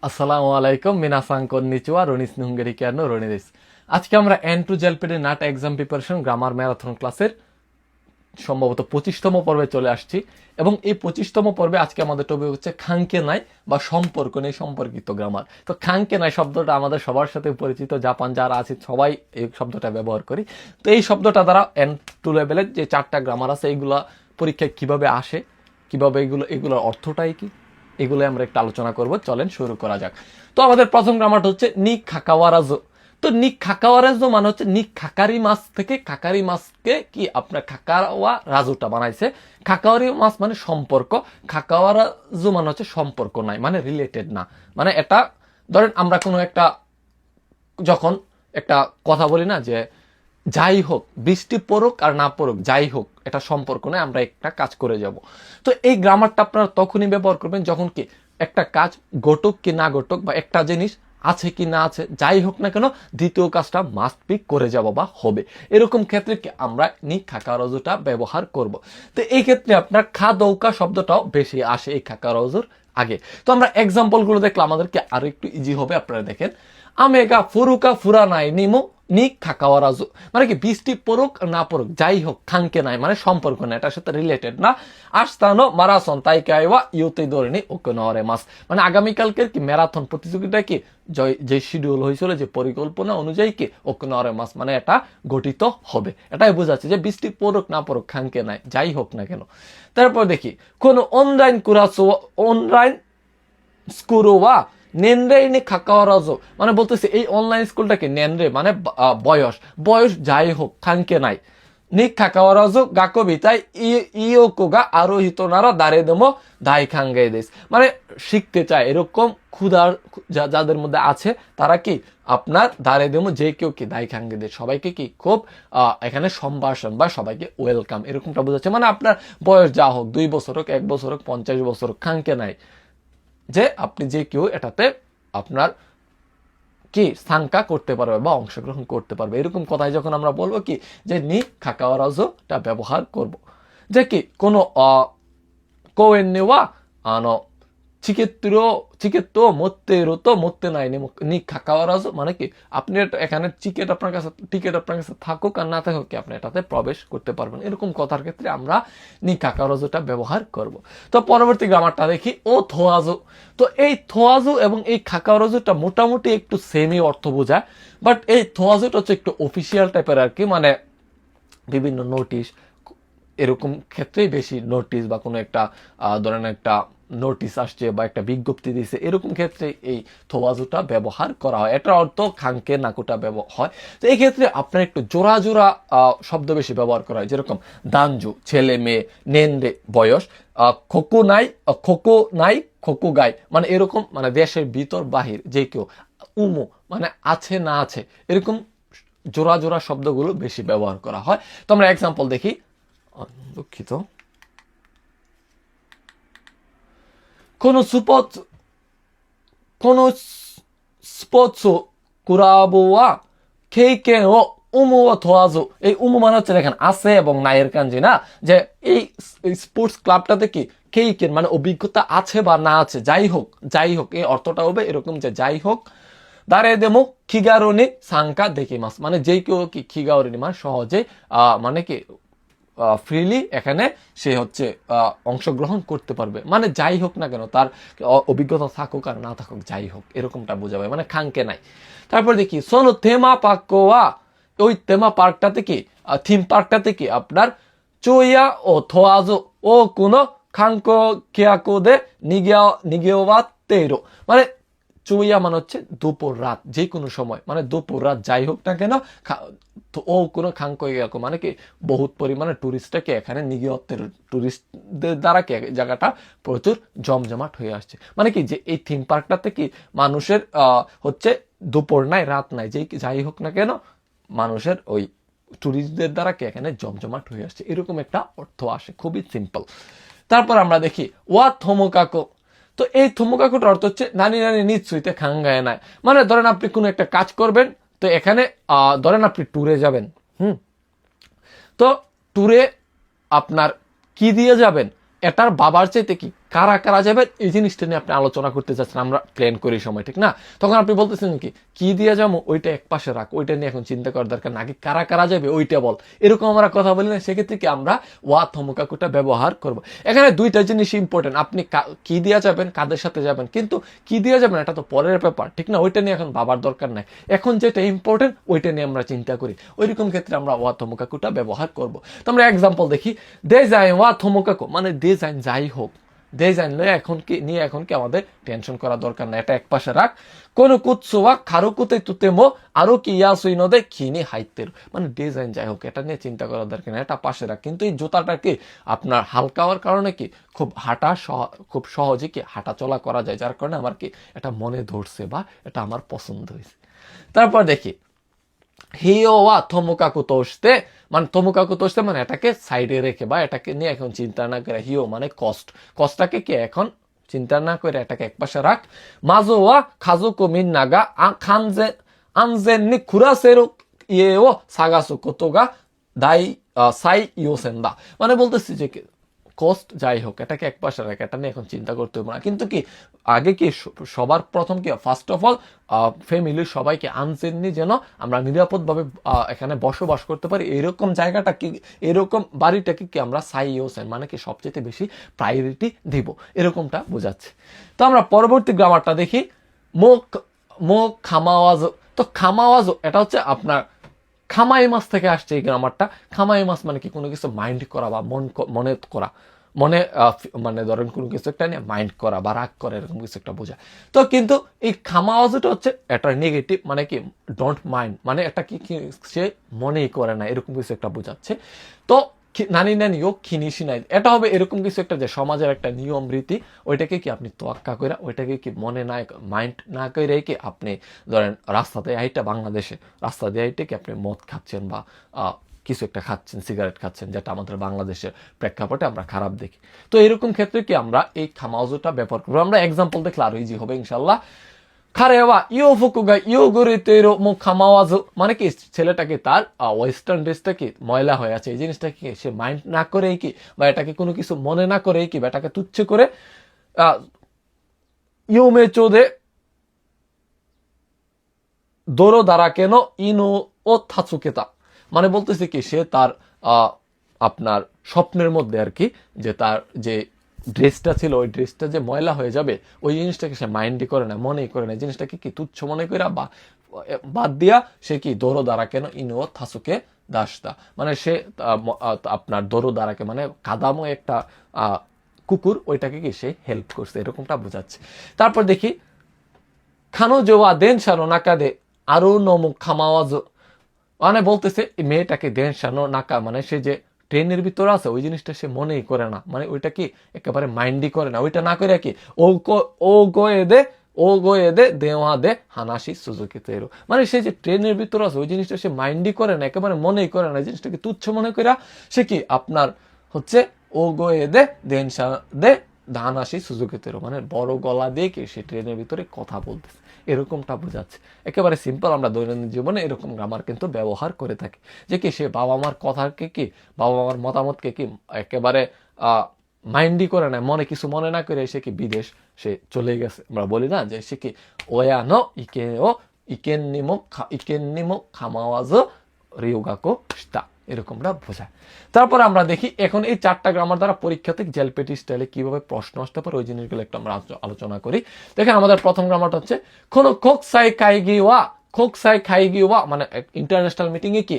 আসসালামু আলাইকুম মিনাসাং কন্নিচিওয়া রনিস নুঙ্গেরি কেনো রনিদিস। আজকে আমরা এন টু জেলপেডি নাট এক্সাম প্রিপারেশন গ্রামার ম্যারাথন ক্লাসের সম্ভবত 25তম পর্বে চলে আসছি এবং এই 25তম পর্বে আজকে আমাদের টপিক হচ্ছে খাঙ্কে নাই বা সম্পর্ক নেই সম্পর্কিত গ্রামার। তো খাঙ্কে নাই শব্দটা আমাদের সবার সাথে পরিচিত, জাপান যারা আছে সবাই এই শব্দটা ব্যবহার করি। তো এই শব্দটা দ্বারা এন টু লেভেলের যে 4টা গ্রামার আছে এইগুলা পরীক্ষায় কিভাবে আসে, কিভাবে এগুলোর অর্থটাই কি, এগুলো আমরা একটু আলোচনা করব। চলেন শুরু করা যাক। তো আমাদের প্রথম গ্রামারটা হচ্ছে নি খাকাওয়ারাজো। তো নি খাকাওয়ারাজো মানে হচ্ছে নি খাকারি মাছ থেকে খাকারি মাছকে কি আপনার খাকাওয়া রাজুটা বানাইছে। খাকাওয়ারি মাছ মানে সম্পর্ক, খাকাওয়ারাজো মানে হচ্ছে সম্পর্ক নাই, মানে রিলেটেড না। মানে এটা ধরেন আমরা কোনো একটা যখন একটা কথা বলি না যে যাই হোক বৃষ্টি পড়ুক আর না পড়ুক যাই হোক এটা সম্পর্ক নয়, আমরা একটা কাজ করে যাব। তো এই গ্রামারটা আপনারা তখনই ব্যবহার করবেন যখন কি একটা কাজ ঘটুক কি না ঘটুক বা একটা জিনিস আছে কি না আছে যাই হোক না কেন দ্বিতীয় কাজটা মাস্ট বি করে যাব বা হবে, এরকম ক্ষেত্রে কি আমরা নি খাকারজুটা ব্যবহার করব। তো এই ক্ষেত্রে আপনার খা দৌকা শব্দটাও বেশি আসে এই খাকারজুর আগে। তো আমরা এক্সাম্পলগুলো দেখলে আমাদেরকে আরো একটু ইজি হবে। আপনারা দেখেন আমেগা ফুরুকা ফুরা নাই নিমো নি খাকাওয়ারাজু মানে কি বৃষ্টি পড়ুক না পড়ুক যাই হোক খাঙ্কে নাই মানে সম্পর্ক না, এটার সাথে রিলেটেড না। আস্তানো মারাথন তাই কাইওয়া ইউতে দৌড়নি ওকোনরে মাস মানে আগামীকালকের কি ম্যারাথন প্রতিযোগিতা কি যে শিডিউল হয়েছিল যে পরিকল্পনা অনুযায়ী কি ওকোনরে মাস মানে এটা গঠিত হবে। এটাই বোঝাচ্ছে যে বৃষ্টি পড়ুক না পড়ুক খাঙ্কে নাই যাই হোক না কেন। তারপর দেখি কোন অনলাইন কুরাসো অনলাইন স্কুরোয়া নেনরে নি খাকাওয়ারাজো মানে বলতেছে এই অনলাইন স্কুলটাকে নেনরে মানে বয়স বয়স যাই হোক খাঙ্কে নাই নি খাকাওয়ারাজো গাকবি তাই ইয়োকোগা আরোহিত নারা দাঁড়ে দেমো দাই খাঙ্গে দেশ মানে শিখতে চায় এরকম ক্ষুধার যাদের মধ্যে আছে তারা কি আপনার দাঁড়ে দেমো যে কেউ কি দাই খাঙ্গে দেশ সবাইকে কি খুব এখানে সম্ভাষণ বা সবাইকে ওয়েলকাম এরকমটা বোঝাচ্ছে। মানে আপনার বয়স যা হোক 2 বছর হোক 1 বছর হোক 50 বছর হোক খাঙ্কে নাই যে আপনি যে কেউ এটাতে আপনার কি সাংকা করতে পারবে বা অংশগ্রহণ করতে পারবে, এরকম কথাই যখন আমরা বলবো কি যে নি খাকাওয়ারাজোটা ব্যবহার করব। যে কি কোনো কোয়েন নেওয়া আনো চিকেট মরতে রতো মরতে নাই নি খাকাওয়ারাজো মানে কি আপনি এখানে টিকিট আপনার কাছে থাকুক আর না থাকুক কি আপনি এটাতে প্রবেশ করতে পারবেন, এরকম কথার ক্ষেত্রে আমরা নি খাকাওয়ারাজোটা ব্যবহার করব। তো পরবর্তী গ্রামারটা দেখি ও থোয়াজো। তো এই থোয়াজো এবং এই খাকাওয়ারাজোটা মোটামুটি একটু সেমই অর্থ বোঝায়, বাট এই থোয়াজোটা হচ্ছে একটু অফিসিয়াল টাইপের আর কি, মানে বিভিন্ন নোটিশ এরকম ক্ষেত্রেই বেশি নোটিশ বা কোনো একটা ধরেন একটা নোটিশ আসছে বা একটা বিজ্ঞপ্তি দিয়েছে এরকম ক্ষেত্রে এই থোয়াজুটা ব্যবহার করা হয়। এটার অর্থ খাঙ্কে নাকুটা ব্যবহার হয়। তো এই ক্ষেত্রে আপনার একটু জোড়া জোড়া শব্দ বেশি ব্যবহার করা হয়, যেরকম দাঞ্জু ছেলে মেয়ে, নেনরে বয়স, খোকো নাই খোকো গাই মানে এরকম মানে দেশের ভিতর বাহির যে কেউ, উমো মানে আছে না আছে, এরকম জোড়া জোড়া শব্দগুলো বেশি ব্যবহার করা হয়। তো আমরা এক্সাম্পল দেখি। দুঃখিত, কোন স্পোর্টস কুরাবোয়া কেইকেন ও উমু ও থোয়াজু। এই উমু মানে হচ্ছে দেখেন আছে এবং নাইয়ের কাঞ্জি না, যে এই স্পোর্টস ক্লাবটাতে কি কেইকেন মানে অভিজ্ঞতা আছে বা না আছে যাই হোক এই অর্থটা হবে এরকম যে যাই হোক দাঁড়ে দেমো খিগারোনি সাংকা দেখি মাস মানে যে কেউ কি খিগারোনি মানে সহজে মানে কি ফ্রিলি এখানে সে হচ্ছে অংশগ্রহণ করতে পারবে, মানে যাই হোক না কেন তার অভিজ্ঞতা থাকুক আর না থাকুক যাই হোক এরকমটা বোঝাবে, মানে খাঙ্কে নাই। তারপর দেখি সোনো থেমা পার্কোয়া, ওই থেমা পার্কটাতে কি থিম পার্কটাতে কি আপনার চুইয়া ও থোয়াজো ও কোনো খাঙ্কো কিয়াকোদে নিগেওয়া তেরো মানে চুইয়া মানে হচ্ছে দুপুর রাত যে কোনো সময়, মানে দুপুর রাত যাই হোক না কেন ও কোনো খাঙ্কো এরকম মানে কি বহুত পরিমাণে টুরিস্টটাকে এখানে নিগিয়তের টুরিস্টদের দ্বারা কি জায়গাটা প্রচুর জমজমাট হয়ে আসছে, মানে কি যে এই থিম পার্কটাতে কি মানুষের হচ্ছে দুপুর নাই রাত নাই যে যাই হোক না কেন মানুষের ওই টুরিস্টদের দ্বারা কি এখানে জমজমাট হয়ে আসছে, এরকম একটা অর্থ আসে, খুবই সিম্পল। তারপর আমরা দেখি ওয়া থমোকাকো। তো এই থমোকাকোটার অর্থ হচ্ছে নানি নানি নিশ্চয়ইতে খাঙ্গায় নাই, মানে ধরেন আপনি কোনো একটা কাজ করবেন তো এখানে ধরেন আপনি ট্যুরে যাবেন, তো ট্যুরে আপনার কি দিয়ে যাবেন এটার বাবার চাইতে কি কারা কারা যাবেন এই জিনিসটা নিয়ে আপনি আলোচনা করতে চাচ্ছেন, আমরা প্ল্যান করি সময়, ঠিক না? তখন আপনি বলতেছেন কি দিয়ে যাবো ওইটা এক পাশে রাখ, ওইটা নিয়ে এখন চিন্তা করার দরকার না, আগে কারা কারা যাবে ওইটা বল, এরকম আমরা কথা বলি না? সেক্ষেত্রে কি আমরা ওয়া থমকাকুটা ব্যবহার করব। এখানে দুইটা জিনিস ইম্পর্টেন্ট, আপনি কি দিয়ে যাবেন, কাদের সাথে যাবেন, কিন্তু কি দিয়ে যাবেন এটা তো পরের ব্যাপার, ঠিক না? ওইটা নিয়ে এখন ভাবার দরকার নাই, এখন যেটা ইম্পর্টেন্ট ওইটা নিয়ে আমরা চিন্তা করি, ওইরকম ক্ষেত্রে আমরা ওয়া থমকাকুটা ব্যবহার করব। তো আমরা এক্সাম্পল দেখি, দে যাই ওয়া থমকাকু মানে দে যাই যাই হোক, দে যাই নিয়ে এখন কি আমাদের টেনশন করা দরকার না, এটা এক পাশে রাখ। কোন কুৎসুয়া খারুকুতে তুতেমো আরো কি ইয়াসুই নদে খিনি হাইতের মানে ডিজাইন যাই হোক, এটা নিয়ে চিন্তা করার দরকার না, এটা পাশে রাখ। কিন্তু এই জুতাটা কি আপনার হালকা হওয়ার কারণে কি খুব সহজে কি হাঁটা চলা করা যায়, যার কারণে আমার কি এটা মনে ধরছে বা এটা আমার পছন্দ হয়েছে। তারপর দেখি হিও ওয়া থমোকাকু তোষতে মানে থমোকাকু তোষতে মানে এটাকে সাইডে রেখে বা এটাকে নিয়ে এখন চিন্তা না করে, হিও মানে কষ্টটাকে কি এখন চিন্তা না করে এটাকে একপাশে রাখ। মাজো ওয়া খাজুকু মিন্নাগা আনজেননি কুরাসেরু ইয়েও সাগাসু কোতোগা সাই ইয়োসেন্দা মানে বলতেছি যে কষ্ট যাই হোক এটাকে এক পাশে রাখে, এটা নিয়ে এখন চিন্তা করতে হবে না। কিন্তু কি আগে কি সবার প্রথম কি ফার্স্ট অফ অল ফ্যামিলির সবাইকে আনজেননি যেন আমরা নিরাপদভাবে এখানে বসবাস করতে পারি, এরকম জায়গাটা কি এরকম বাড়িটাকে কি আমরা সাইওসেন মানে কি সবচেয়ে বেশি প্রায়োরিটি দিব, এরকমটা বোঝাচ্ছে। তো আমরা পরবর্তী গ্রামারটা দেখি, মুখ খামাওয়াজ। তো খামাওয়াজ এটা হচ্ছে আপনার খামাই মাস থেকে আসছে এই গ্রামারটা। খামাই মাস মানে কি কোনো কিছু মাইন্ড করা বা মনে করা, মানে ধরেন কোনো কিছু একটা নিয়ে মাইন্ড করা বা রাগ করা, এরকম কিছু একটা বোঝায়। তো কিন্তু এই খামাওয়াজটা হচ্ছে এটা নেগেটিভ মানে কি ডোন্ট মাইন্ড মানে এটা কি সে মনেই করে না, এরকম কিছু একটা বোঝাচ্ছে। তো নানি নানি ও খিনিসি নাই এটা হবে এরকম কিছু একটা যে সমাজের একটা নিয়ম রীতি, ওইটাকে কি আপনি তোয়াক্কা করে ওইটাকে কি মনে না মাইন্ড না করে কি আপনি ধরেন রাস্তাতে আইটা বাংলাদেশে রাস্তা দিয়ে আইটে কি আপনি মদ খাচ্ছেন বা কিছু একটা খাচ্ছেন, সিগারেট খাচ্ছেন, যেটা আমাদের বাংলাদেশের প্রেক্ষাপটে আমরা খারাপ দেখি। তো এরকম ক্ষেত্রে কি আমরা এই খামাউজুটা ব্যবহার করবো। আমরা এক্সাম্পল দেখলে আরো ইজি হবে ইনশাল্লাহ। খারেওয়া ইও ফুকুগা ইও গরিতেরো মুখ খামাওয়াজু মানে কি ছেলেটাকে তার ওয়েস্টার্ন ড্রেসটা কি ময়লা হয়ে আছে, এই জিনিসটা কি সে মাইন্ড না করেই কি বা এটাকে কোনো কিছু মনে না করেই কি বা এটাকে তুচ্ছ করে ইউমে চোদে দোরো দ্বারা কেন ইনো ও থাচুকেতা মানে বলতেছে কি সে তার আপনার স্বপ্নের মধ্যে আর কি যে তার যে ড্রেসটা ছিল ওই ড্রেসটা যে ময়লা হয়ে যাবে ওই জিনিসটাকে সে মাইন্ডই করে না, মনেই করে না, জিনিসটাকে কি তুচ্ছ মনে করে বা বাদ দিয়া সে কি দোরো দ্বারা কেন ইনো থাসুকে দাসদা মানে সে আপনার দোরো দ্বারাকে মানে কাদামো একটা কুকুর ওইটাকে কি সে হেল্প করছে, এরকমটা বোঝাচ্ছে। তারপর দেখি খানো জোয়া দেন সানো নাকা দে আরো নমুক খামাওয়াজ মানে বলতেছে মেয়েটাকে দেন সানো নাকা মানে সে যে ট্রেনের ভিতরে আছে ওই জিনিসটা সে মনেই করে না, মানে ওইটা কি একেবারে মাইন্ডই করে না, ওইটা না করে কি ও গোয়ে দে দেওয়া দে হানাসি সুজুকি তেরো মানে সে যে ট্রেনের ভিতরে আছে ওই জিনিসটা সে মাইন্ডই করে না, একেবারে মনেই করে না, জিনিসটাকে তুচ্ছ মনে করে সে কি আপনার হচ্ছে ও গোয়ে দে দেন দে হানাসি সুজুকি তেরো মানে বড় গলা দিয়ে কি সে ট্রেনের ভিতরে কথা বলতেছে, এরকমটা বোঝাচ্ছে। একেবারে সিম্পল আমরা দৈনন্দিন জীবনে এরকম গ্রামার কিন্তু ব্যবহার করে থাকি যে কি সে বাবা মার কথাকে কি বাবা মার মতামতকে কি একেবারে মাইন্ডই করে না, কিছু মনে না করে সে কি বিদেশ সে চলে গেছে। আমরা বলি না যে সে কি ওয়ানো ইকেন নিমো খামাওয়াজ রিওগাকো স্টা এরকমটা বোঝায়। তারপর আমরা দেখি এখন এই চারটা গ্রামার দ্বারা পরীক্ষাতে জেলপেটি স্টাইলে কিভাবে প্রশ্ন আসতে পারে ওই জিনিসগুলো একটু আমরা আলোচনা করি। দেখেন আমাদের প্রথম গ্রামারটা হচ্ছে কোনো খোকসাই খাইগিওয়া মানে ইন্টারন্যাশনাল মিটিং এ কি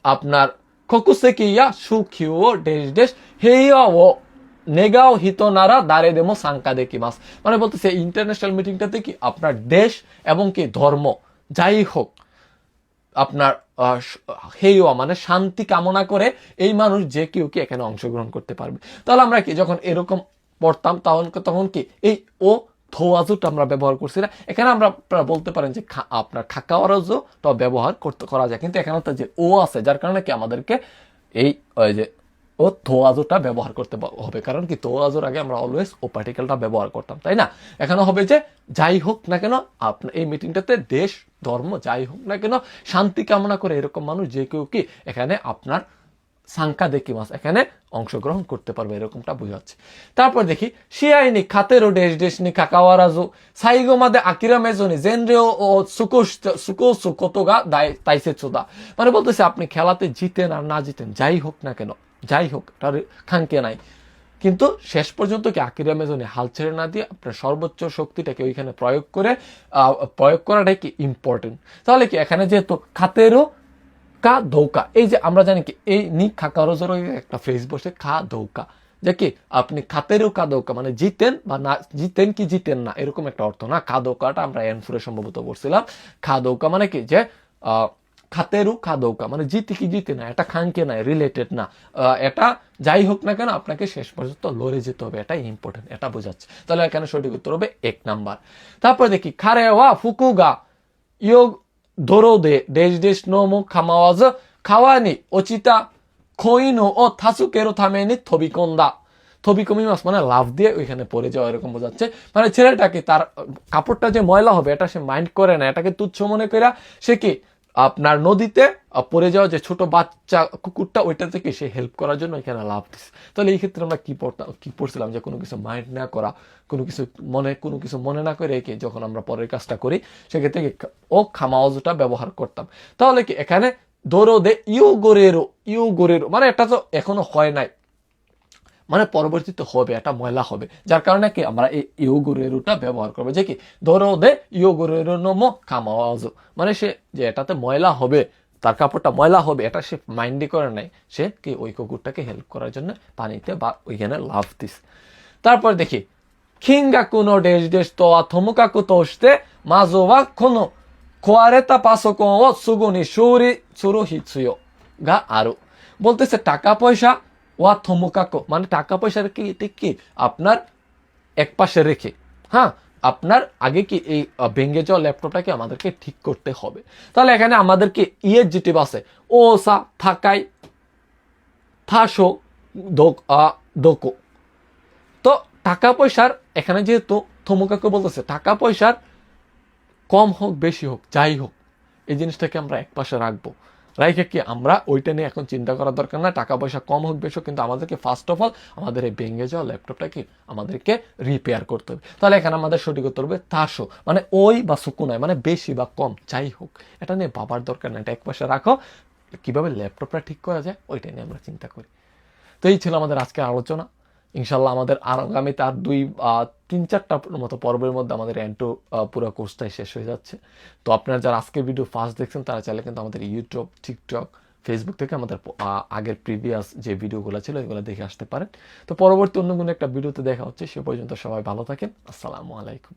আপনার খকুসেকিয়া সুখিও ডেশ ডেশ হেইয়া ও নেগাও হিতো নারা দাঁড়ে দেমো সাংকা দেখি মাস মানে বলতেছে ইন্টারন্যাশনাল মিটিংটাতে কি আপনার দেশ এবং কি ধর্ম যাই হোক আপনার হেইয়া মানে শান্তি কামনা করে এই মানুষ যে কেউ কি এখানে অংশগ্রহণ করতে পারবে। তাহলে আমরা কি যখন এরকম পড়তাম তখন কি এই ও থোয়াজুটা আমরা ব্যবহার করছি না, এখানে আমরা বলতে পারেন যে আপনার খাকাওয়ারাজও ব্যবহার করা যায়, কিন্তু এখানে তো যে ও আছে যার কারণে কি আমাদেরকে এই যে ও থোয়াজুটা ব্যবহার করতে হবে, কারণ কি থোয়াজুর আগে আমরা অলওয়েজ ও পার্টিকেলটা ব্যবহার করতাম, তাই না? এখানে হবে যে যাই হোক না কেন আপনার এই মিটিংটাতে দেশ ধর্ম যাই হোক না কেন শান্তি কামনা করে এরকম মানুষ যে কেউ কি এখানে আপনার সাংকা দেখি মাস এখানে অংশগ্রহণ করতে পারবে, এরকমটা বোঝাচ্ছে। তারপর দেখি শিয়াইনি খাতেরো ডেশ ডেশ নি কাকাওয়ারাজু সাইগো মাদে আকিরা মেজনি জেনরেও ও সুকো সুকোতোগা তাইসে চোদা। মানে বলতেছে আপনি খেলাতে জিতেন আর না জিতেন, যাই হোক না কেন, যাই হোক তার খাঙ্কে নাই, কিন্তু শেষ পর্যন্ত কি আকিরা মেজনি হাল ছেড়ে না দিয়ে আপনার সর্বোচ্চ শক্তিটাকে ওইখানে প্রয়োগ করাটাই কি ইম্পর্টেন্ট। তাহলে কি এখানে যেহেতু খাতেরও কা দৌকা, এই যে আমরা জানি কি এই নি খাকারোজোর একটা ফ্রেজ বসে খা দৌকা, যে কি আপনি খাতেরও কা দৌকা মানে জিতেন বা না জিতেন কি জিতেন না, এরকম একটা অর্থ না। খা দৌকাটা আমরা এনফুরে সম্ভবত বলছিলাম। খা দৌকা মানে কি যে খাতেরু খা দৌকা মানে জিতে কি জিতে না, এটা খানকে নাই, রিলেটেড না। এটা যাই হোক না কেন আপনাকে শেষ পর্যন্ত লড়ে যেতে হবে, এটা ইম্পর্টেন্ট, এটা বোঝাচ্ছে। তাহলে এখানে সঠিক উত্তর হবে 1 নাম্বার। তারপর দেখি খারে ওয়া ফুকুগা ইয়োগ ধরো দে দেশ দেশ নোমো খামাওয়াজ খাওয়ানি অচিতা খইনো ও থাসুকেরো থামেনি থবিকন্দা। থবিকমি মাস মানে লাভ দিয়ে ওইখানে পড়ে যাওয়া, এরকম বোঝাচ্ছে। মানে ছেলেটাকে তার কাপড়টা যে ময়লা হবে এটা সে মাইন্ড করে না, এটাকে তুচ্ছ মনে করে সে কি আপনার নদীতে পড়ে যাওয়া যে ছোট বাচ্চা কুকুরটা ওইটা থেকে সে হেল্প করার জন্য এখানে লাভ দিচ্ছে। তাহলে এই ক্ষেত্রে আমরা কি পড়ছিলাম যে কোনো কিছু মাইন্ড না করা, কোনো কিছু মনে না করে কি যখন আমরা পরের কাজটা করি সেক্ষেত্রে ও খামাওয়াজটা ব্যবহার করতাম। তাহলে কি এখানে দৌড়ো দে ইউ গোরেরো মানে এটা তো এখনো হয় নাই, মানে পরবর্তীতে হবে, এটা ময়লা হবে, যার কারণে কি আমরা এই ইয়োগুরেরুটা ব্যবহার করবো, যে কি ধরো দে ইয়োগুরেরু নোমো খামাওয়াজু মানে সে যে এটাতে ময়লা হবে, তার কাপড়টা ময়লা হবে, এটা সে মাইন্ডই করে নাই, সে কি ওই কুকুরটাকে হেল্প করার জন্য পানিতে বা ওইখানে লাভ দিস। তারপর দেখি খিঙ্গাকু নো ডেশ ডেশ তোয়া থমুকাকু তোষতে মাজোয়া কোনো কোয়ারেতা পাসোকন ও সুগুনি সুরি সুরু হিৎসুয়ো গা আরো। বলতেছে টাকা পয়সা ওয়া থমুকাকো মানে টাকা পয়সার কি আপনার এক পাশে রেখে, হ্যাঁ আপনার আগে কি এই ভেঙে যাওয়া ল্যাপটপটাকে আমাদেরকে ঠিক করতে হবে। তাহলে এখানে আমাদেরকে ইএজিটিভ আছে ও সা থাকাই থাসো দোকো। তো টাকা পয়সার এখানে যেহেতু থমুকাকো বলতেছে টাকা পয়সার কম হোক বেশি হোক যাই হোক এই জিনিসটাকে আমরা এক পাশে রাখবো, রাইখে কি আমরা ওইটা নিয়ে এখন চিন্তা করার দরকার না, টাকা পয়সা কম হোক বেশি হোক, কিন্তু আমাদেরকে ফার্স্ট অফ অল আমাদের এই ভেঙে যাওয়া ল্যাপটপটাকে আমাদেরকে রিপেয়ার করতে হবে। তাহলে এখানে আমাদের সঠিক উত্তর হবে তাসো মানে ওই বা সুকুনায় মানে বেশি বা কম যাই হোক, এটা নিয়ে ভাবার দরকার না, এটা এক পাশে রাখো, কিভাবে ল্যাপটপটা ঠিক করা যায় ওইটা নিয়ে আমরা চিন্তা করি। তো এই ছিল আমাদের আজকের আলোচনা। ইনশাল্লাহ আমাদের আগামীতে আর 3-4টা মতো পর্বের মধ্যে আমাদের এন্টো পুরো কোর্সটাই শেষ হয়ে যাচ্ছে। তো আপনারা যারা আজকের ভিডিও ফার্স্ট দেখছেন তারা চাইলে কিন্তু আমাদের ইউটিউব, টিকটক, ফেসবুক থেকে আমাদের আগের প্রিভিয়াস যে ভিডিওগুলো ছিল এগুলো দেখে আসতে পারেন। তো পরবর্তী অন্য কোনো একটা ভিডিওতে দেখা হচ্ছে, সে পর্যন্ত সবাই ভালো থাকেন। আসসালামু আলাইকুম।